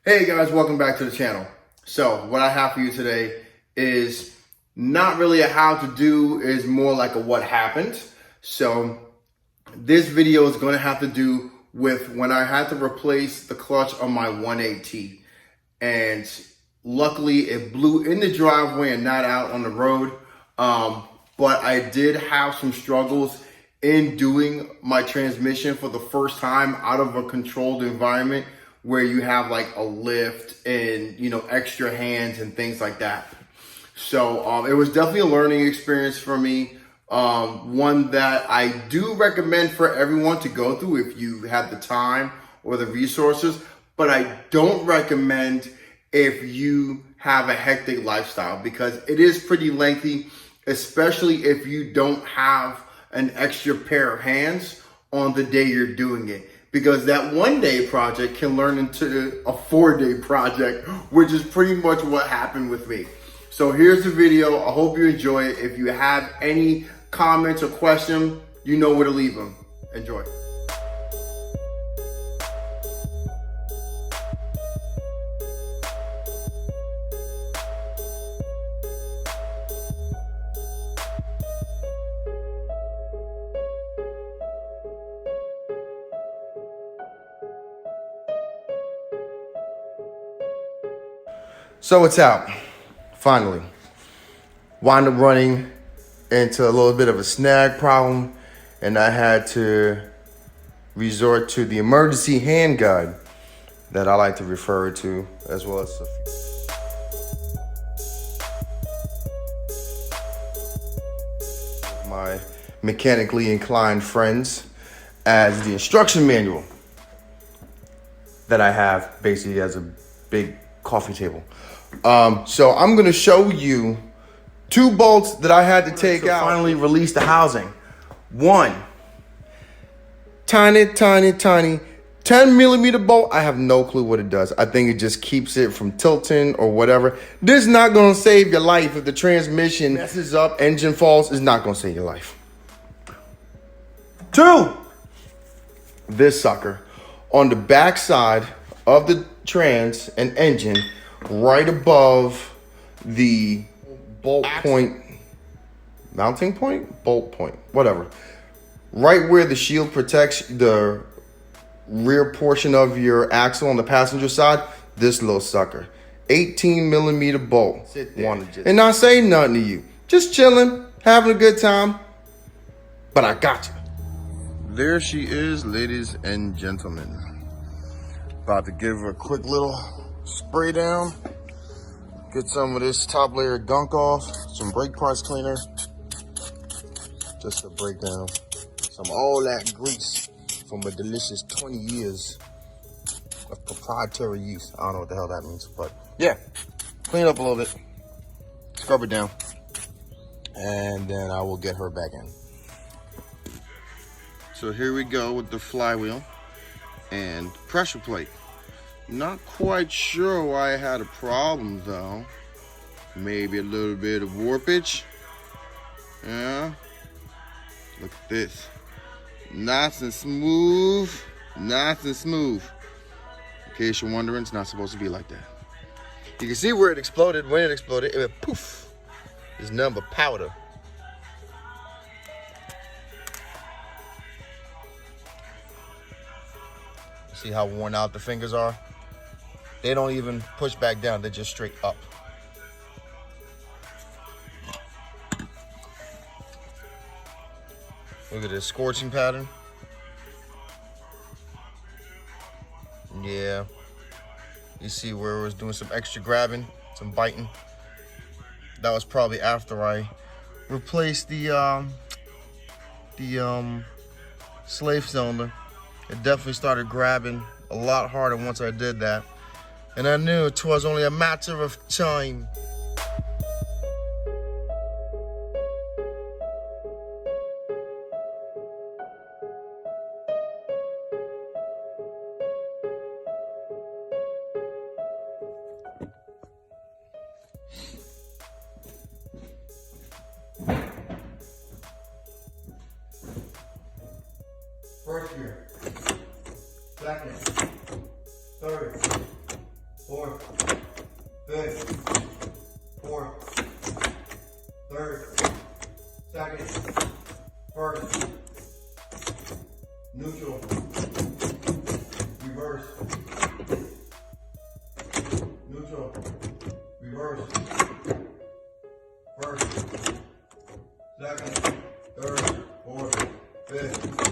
Hey guys, welcome back to the channel. So what I have for you today is not really a how to do, is more like a what happened. So this video is going to have to do with when I had to replace the clutch on my 180, and luckily it blew in the driveway and not out on the road. But I did have some struggles in doing my transmission for the first time out of a controlled environment where you have like a lift and, you know, extra hands and things like that. So it was definitely a learning experience for me. One that I do recommend for everyone to go through if you have the time or the resources, but I don't recommend if you have a hectic lifestyle, because it is pretty lengthy, especially if you don't have an extra pair of hands on the day you're doing it. Because that 1 day project can turn into a 4-day project, which is pretty much what happened with me. So here's the video. I hope you enjoy it. If you have any comments or questions, you know where to leave them. Enjoy. So it's out, finally. Wound up running into a little bit of a snag problem, and I had to resort to the emergency hand guide that I like to refer to, as well as my mechanically inclined friends, as the instruction manual that I have basically as a big coffee table. So I'm going to show you 2 bolts that I had to take out. Finally release the housing. One tiny 10 millimeter bolt. I have no clue what it does. I think it just keeps it from tilting or whatever. This is not going to save your life. If the transmission messes up, engine falls, it's not going to save your life. 2, this sucker on the back side of the trans and engine, right above the bolt point, mounting point, bolt point, whatever. Right where the shield protects the rear portion of your axle on the passenger side, this little sucker. 18 millimeter bolt. Sit there. And not saying nothing to you. Just chilling, having a good time. But I got you. There she is, ladies and gentlemen. About to give her a quick little spray down. Get some of this top layer of gunk off. Some brake parts cleaner. Just to break down some all that grease from a delicious 20 years of proprietary use. I don't know what the hell that means, but yeah. Clean up a little bit. Scrub it down. And then I will get her back in. So here we go with the flywheel and pressure plate. Not quite sure why I had a problem though. Maybe a little bit of warpage. Yeah. Look at this. Nice and smooth. Nice and smooth. In case you're wondering, it's not supposed to be like that. You can see where it exploded. When it exploded, it went poof. It's nothing but powder. See how worn out the fingers are? They don't even push back down, they're just straight up. Look at this scorching pattern. Yeah. You see where it was doing some extra grabbing, some biting. That was probably after I replaced the slave cylinder. It definitely started grabbing a lot harder once I did that. And I knew it was only a matter of time. First gear, second, third, fourth, fifth, fourth, third, second, first, neutral, reverse, neutral, reverse, first, second, third, fourth, fifth,